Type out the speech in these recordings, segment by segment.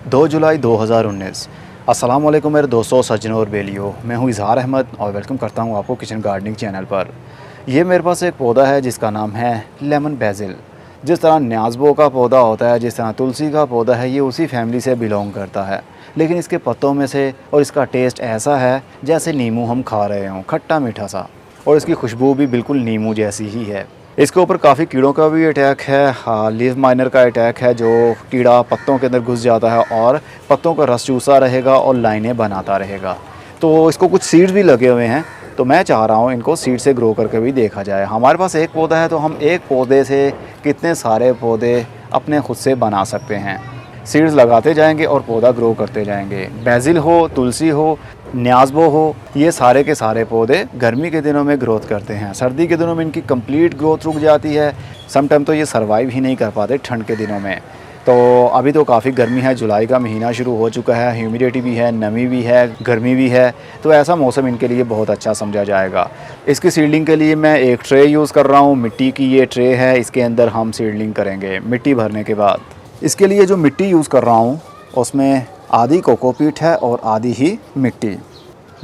2 जुलाई 2019। अस्सलाम वालेकुम मेरे दोस्तों, सज्जनों और बेलियों। मैं हूँ इज़हार अहमद और वेलकम करता हूँ आपको किचन गार्डनिंग चैनल पर। ये मेरे पास एक पौधा है जिसका नाम है लेमन बेसिल। जिस तरह न्याज़बो का पौधा होता है, जिस तरह तुलसी का पौधा है, ये उसी फैमिली से बिलोंग करता है। लेकिन इसके पत्तों में से और इसका टेस्ट ऐसा है जैसे नींबू हम खा रहे हों, खट्टा मीठा सा, और इसकी खुशबू भी बिल्कुल नींबू जैसी ही है। इसके ऊपर काफ़ी कीड़ों का भी अटैक है, हाँ, लीफ माइनर का अटैक है, जो कीड़ा पत्तों के अंदर घुस जाता है और पत्तों का रस चूसा रहेगा और लाइनें बनाता रहेगा। तो इसको कुछ सीड्स भी लगे हुए हैं, तो मैं चाह रहा हूँ इनको सीड से ग्रो करके भी देखा जाए। हमारे पास एक पौधा है तो हम एक पौधे से कितने सारे पौधे अपने खुद से बना सकते हैं। सीड्स लगाते जाएंगे और पौधा ग्रो करते जाएंगे। बेसिल हो, तुलसी हो, न्याज़बो हो, ये सारे के सारे पौधे गर्मी के दिनों में ग्रोथ करते हैं। सर्दी के दिनों में इनकी कंप्लीट ग्रोथ रुक जाती है। समटाइम तो ये सर्वाइव ही नहीं कर पाते ठंड के दिनों में। तो अभी तो काफ़ी गर्मी है, जुलाई का महीना शुरू हो चुका है, ह्यूमिडिटी भी है, नमी भी है, गर्मी भी है, तो ऐसा मौसम इनके लिए बहुत अच्छा समझा जाएगा। इसकी सीडलिंग के लिए मैं एक ट्रे यूज़ कर रहा हूँ। मिट्टी की ये ट्रे है, इसके अंदर हम सीडलिंग करेंगे मिट्टी भरने के बाद। इसके लिए जो मिट्टी यूज़ कर रहा हूँ उसमें आधी कोकोपीट है और आधी ही मिट्टी,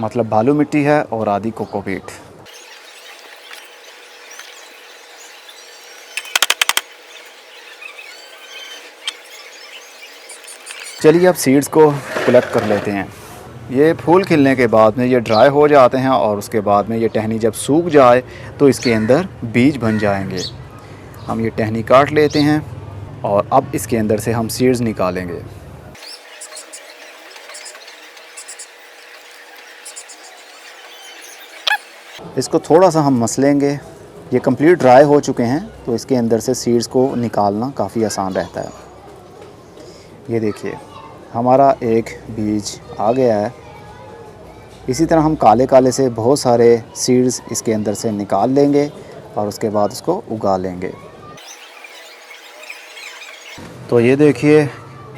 मतलब बालू मिट्टी है और आधी कोकोपीट। चलिए अब सीड्स को कलेक्ट कर लेते हैं। ये फूल खिलने के बाद में ये ड्राई हो जाते हैं और उसके बाद में ये टहनी जब सूख जाए तो इसके अंदर बीज बन जाएंगे। हम ये टहनी काट लेते हैं और अब इसके अंदर से हम सीड्स निकालेंगे। इसको थोड़ा सा हम मसलेंगे। ये कंप्लीट ड्राई हो चुके हैं तो इसके अंदर से सीड्स को निकालना काफ़ी आसान रहता है। ये देखिए हमारा एक बीज आ गया है। इसी तरह हम काले काले से बहुत सारे सीड्स इसके अंदर से निकाल लेंगे और उसके बाद उसको उगा लेंगे। तो ये देखिए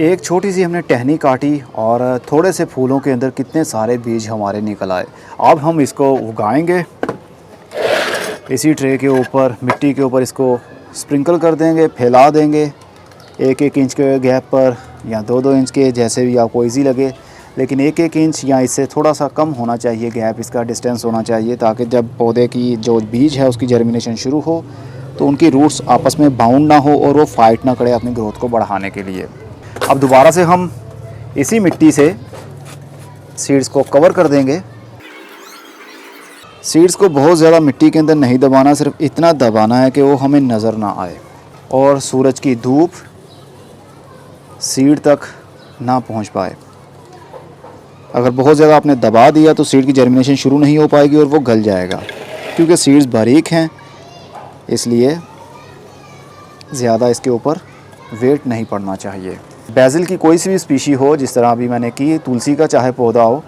एक छोटी सी हमने टहनी काटी और थोड़े से फूलों के अंदर कितने सारे बीज हमारे निकल आए। अब हम इसको उगाएंगे। इसी ट्रे के ऊपर, मिट्टी के ऊपर इसको स्प्रिंकल कर देंगे, फैला देंगे 1-1 इंच के गैप पर या 2-2 इंच के, जैसे भी आपको इजी लगे। लेकिन 1-1 इंच या इससे थोड़ा सा कम होना चाहिए गैप, इसका डिस्टेंस होना चाहिए, ताकि जब पौधे की जो बीज है उसकी जर्मिनेशन शुरू हो तो उनकी रूट्स आपस में बाउंड ना हो और वो फाइट ना करे अपनी ग्रोथ को बढ़ाने के लिए। अब दोबारा से हम इसी मिट्टी से सीड्स को कवर कर देंगे। सीड्स को बहुत ज़्यादा मिट्टी के अंदर नहीं दबाना, सिर्फ इतना दबाना है कि वो हमें नज़र ना आए और सूरज की धूप सीड तक ना पहुंच पाए। अगर बहुत ज़्यादा आपने दबा दिया तो सीड की जर्मिनेशन शुरू नहीं हो पाएगी और वो गल जाएगा। क्योंकि सीड्स बारीक हैं इसलिए ज़्यादा इसके ऊपर वेट नहीं पड़ना चाहिए। बेसिल की कोई सी भी स्पीशी हो, जिस तरह अभी मैंने की, तुलसी का चाहे पौधा हो,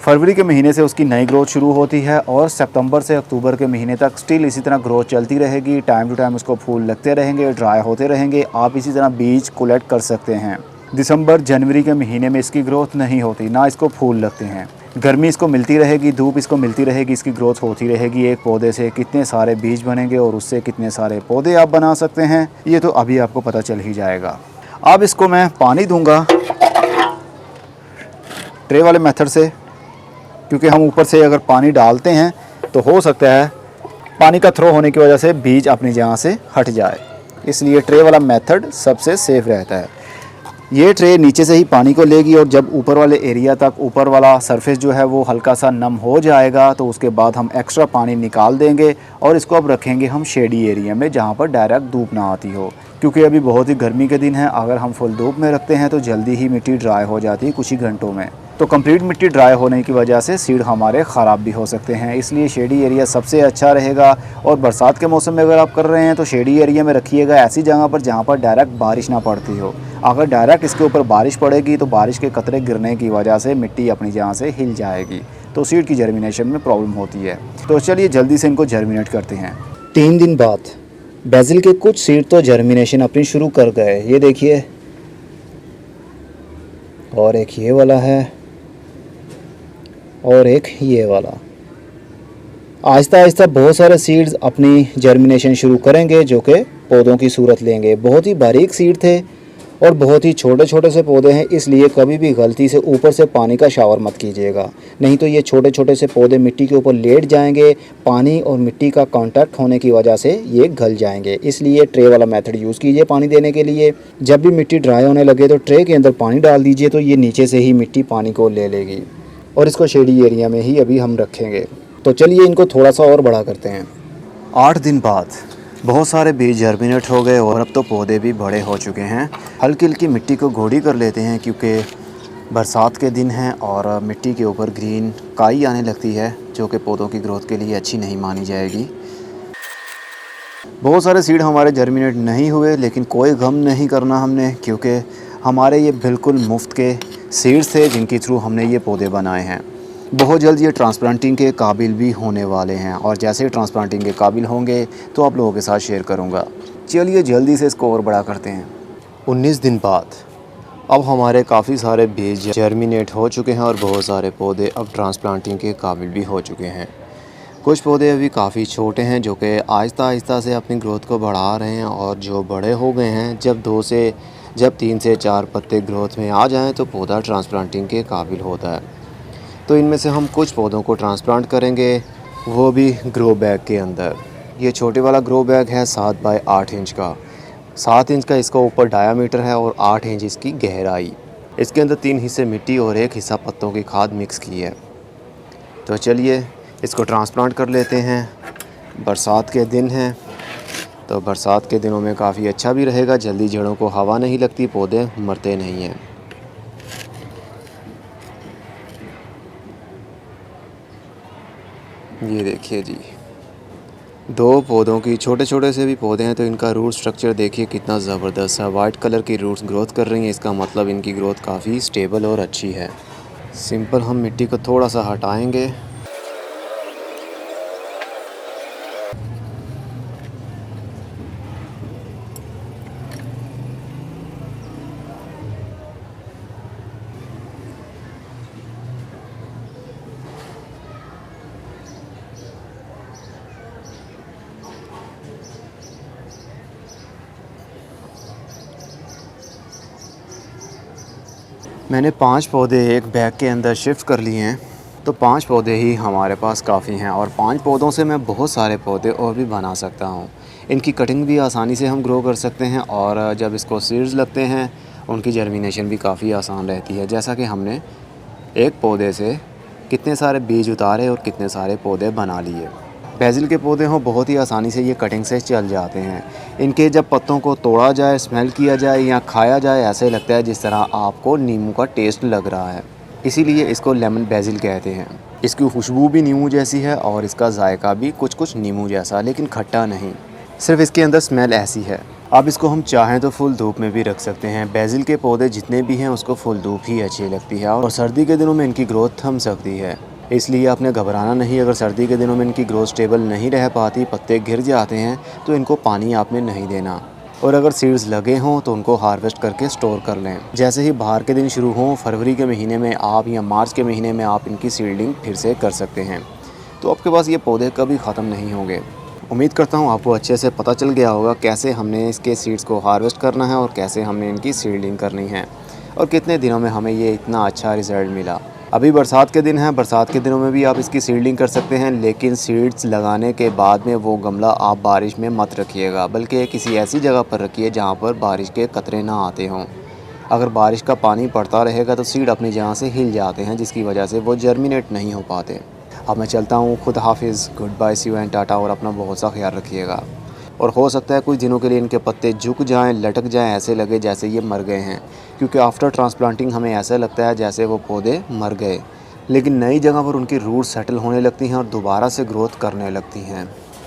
फरवरी के महीने से उसकी नई ग्रोथ शुरू होती है और सितंबर से अक्टूबर के महीने तक स्टिल इसी तरह ग्रोथ चलती रहेगी। टाइम टू टाइम उसको फूल लगते रहेंगे, ड्राई होते रहेंगे। आप इसी तरह बीज कलेक्ट कर सकते हैं। दिसंबर जनवरी के महीने में इसकी ग्रोथ नहीं होती, ना इसको फूल लगते हैं। गर्मी इसको मिलती रहेगी, धूप इसको मिलती रहेगी, इसकी ग्रोथ होती रहेगी। एक पौधे से कितने सारे बीज बनेंगे और उससे कितने सारे पौधे आप बना सकते हैं, ये तो अभी आपको पता चल ही जाएगा। अब इसको मैं पानी दूंगा ट्रे वाले मेथड से, क्योंकि हम ऊपर से अगर पानी डालते हैं तो हो सकता है पानी का थ्रो होने की वजह से बीज अपनी जगह से हट जाए, इसलिए ट्रे वाला मेथड सबसे सेफ रहता है। ये ट्रे नीचे से ही पानी को लेगी और जब ऊपर वाले एरिया तक, ऊपर वाला सरफेस जो है वो हल्का सा नम हो जाएगा तो उसके बाद हम एक्स्ट्रा पानी निकाल देंगे और इसको अब रखेंगे हम शेडी एरिया में, जहाँ पर डायरेक्ट धूप ना आती हो। क्योंकि अभी बहुत ही गर्मी के दिन है, अगर हम फुल धूप में रखते हैं तो जल्दी ही मिट्टी ड्राई हो जाती है कुछ ही घंटों में। तो कंप्लीट मिट्टी ड्राई होने की वजह से सीड हमारे ख़राब भी हो सकते हैं, इसलिए शेडी एरिया सबसे अच्छा रहेगा। और बरसात के मौसम में अगर आप कर रहे हैं तो शेडी एरिया में रखिएगा ऐसी जगह पर जहाँ पर डायरेक्ट बारिश ना पड़ती हो। अगर डायरेक्ट इसके ऊपर बारिश पड़ेगी तो बारिश के कतरे गिरने की वजह से मिट्टी अपनी जगह से हिल जाएगी, तो सीड की जर्मिनेशन में प्रॉब्लम होती है। तो चलिए जल्दी से इनको जर्मिनेट करते हैं। 3 दिन बाद बेसिल के कुछ सीड तो जर्मिनेशन अपनी शुरू कर गए, ये देखिए, और एक ये वाला है और एक ये वाला। आहिस्ता आहिस्ता बहुत सारे सीड्स अपनी जर्मिनेशन शुरू करेंगे जो कि पौधों की सूरत लेंगे। बहुत ही बारीक सीड थे और बहुत ही छोटे छोटे से पौधे हैं, इसलिए कभी भी गलती से ऊपर से पानी का शावर मत कीजिएगा, नहीं तो ये छोटे छोटे से पौधे मिट्टी के ऊपर लेट जाएंगे। पानी और मिट्टी का कांटेक्ट होने की वजह से ये गल जाएंगे, इसलिए ट्रे वाला मेथड यूज़ कीजिए पानी देने के लिए। जब भी मिट्टी ड्राई होने लगे तो ट्रे के अंदर पानी डाल दीजिए, तो ये नीचे से ही मिट्टी पानी को ले लेगी। और इसको शेडी एरिया में ही अभी हम रखेंगे। तो चलिए इनको थोड़ा सा और बड़ा करते हैं। 8 दिन बाद बहुत सारे बीज जर्मिनेट हो गए और अब तो पौधे भी बड़े हो चुके हैं। हल्की हल्की मिट्टी को गोड़ी कर लेते हैं, क्योंकि बरसात के दिन हैं और मिट्टी के ऊपर ग्रीन काई आने लगती है, जो कि पौधों की ग्रोथ के लिए अच्छी नहीं मानी जाएगी। बहुत सारे सीड हमारे जर्मिनेट नहीं हुए, लेकिन कोई गम नहीं करना हमने, क्योंकि हमारे ये बिल्कुल मुफ्त के सीड्स थे जिनके थ्रू हमने ये पौधे बनाए हैं। बहुत जल्द ये ट्रांसप्लांटिंग के काबिल भी होने वाले हैं, और जैसे ही ट्रांसप्लांटिंग के काबिल होंगे तो आप लोगों के साथ शेयर करूंगा। चलिए जल्दी से इसको और बड़ा करते हैं। 19 दिन बाद अब हमारे काफ़ी सारे बीज जर्मिनेट हो चुके हैं और बहुत सारे पौधे अब ट्रांसप्लांटिंग के काबिल भी हो चुके हैं। कुछ पौधे अभी काफ़ी छोटे हैं, जो कि आहिस्ता आहिस्ता से अपनी ग्रोथ को बढ़ा रहे हैं, और जो बड़े हो गए हैं, जब 3 से 4 पत्ते ग्रोथ में आ जाएं तो पौधा ट्रांसप्लांटिंग के काबिल होता है। तो इनमें से हम कुछ पौधों को ट्रांसप्लांट करेंगे, वो भी ग्रो बैग के अंदर। ये छोटे वाला ग्रो बैग है 7 बाय 8 इंच का। 7 इंच का इसका ऊपर डायामीटर है और 8 इंच इसकी गहराई। इसके अंदर 3 हिस्से मिट्टी और 1 हिस्सा पत्तों की खाद मिक्स की है। तो चलिए इसको ट्रांसप्लांट कर लेते हैं। बरसात के दिन हैं, तो बरसात के दिनों में काफ़ी अच्छा भी रहेगा, जल्दी जड़ों को हवा नहीं लगती, पौधे मरते नहीं हैं। ये देखिए जी, 2 पौधों की छोटे छोटे से भी पौधे हैं, तो इनका रूट स्ट्रक्चर देखिए कितना ज़बरदस्त है। वाइट कलर की रूट्स ग्रोथ कर रही हैं, इसका मतलब इनकी ग्रोथ काफ़ी स्टेबल और अच्छी है। सिंपल हम मिट्टी को थोड़ा सा हटाएंगे। मैंने 5 पौधे एक बैग के अंदर शिफ्ट कर लिए हैं, तो 5 पौधे ही हमारे पास काफ़ी हैं, और 5 पौधों से मैं बहुत सारे पौधे और भी बना सकता हूँ। इनकी कटिंग भी आसानी से हम ग्रो कर सकते हैं, और जब इसको सीड्स लगते हैं उनकी जर्मिनेशन भी काफ़ी आसान रहती है। जैसा कि हमने एक पौधे से कितने सारे बीज उतारे और कितने सारे पौधे बना लिए। बेसिल के पौधे हों, बहुत ही आसानी से ये कटिंग से चल जाते हैं। इनके जब पत्तों को तोड़ा जाए, स्मेल किया जाए या खाया जाए, ऐसे लगता है जिस तरह आपको नींबू का टेस्ट लग रहा है। इसीलिए इसको लेमन बेसिल कहते हैं। इसकी खुशबू भी नींबू जैसी है और इसका जायका भी कुछ नींबू जैसा, लेकिन खट्टा नहीं, सिर्फ इसके अंदर स्मेल ऐसी है। अब इसको हम चाहें तो फुल धूप में भी रख सकते हैं। बेसिल के पौधे जितने भी हैं उसको फुल धूप ही अच्छी लगती है, और सर्दी के दिनों में इनकी ग्रोथ थम सकती है, इसलिए आपने घबराना नहीं। अगर सर्दी के दिनों में इनकी ग्रोथ स्टेबल नहीं रह पाती, पत्ते गिर जाते हैं, तो इनको पानी आपने नहीं देना। और अगर सीड्स लगे हों तो उनको हार्वेस्ट करके स्टोर कर लें। जैसे ही बाहर के दिन शुरू हों, फरवरी के महीने में आप या मार्च के महीने में आप इनकी सीडलिंग फिर से कर सकते हैं, तो आपके पास ये पौधे कभी ख़त्म नहीं होंगे। उम्मीद करता हूँ आपको अच्छे से पता चल गया होगा कैसे हमने इसके सीड्स को हार्वेस्ट करना है और कैसे हमने इनकी सीडलिंग करनी है, और कितने दिनों में हमें ये इतना अच्छा रिज़ल्ट मिला। अभी बरसात के दिन हैं, बरसात के दिनों में भी आप इसकी सीडलिंग कर सकते हैं, लेकिन सीड्स लगाने के बाद में वो गमला आप बारिश में मत रखिएगा, बल्कि किसी ऐसी जगह पर रखिए जहाँ पर बारिश के कतरे ना आते हों। अगर बारिश का पानी पड़ता रहेगा तो सीड अपनी जगह से हिल जाते हैं, जिसकी वजह से वो जर्मिनेट नहीं हो पाते। अब मैं चलता हूँ, खुद हाफिज़, good bye, see you and tata, और अपना बहुत सा ख्याल रखिएगा। और हो सकता है कुछ दिनों के लिए इनके पत्ते झुक जाएं, लटक जाएं, ऐसे लगे जैसे ये मर गए हैं, क्योंकि आफ्टर ट्रांसप्लांटिंग हमें ऐसा लगता है जैसे वो पौधे मर गए, लेकिन नई जगह पर उनकी रूट्स सेटल होने लगती हैं और दोबारा से ग्रोथ करने लगती हैं।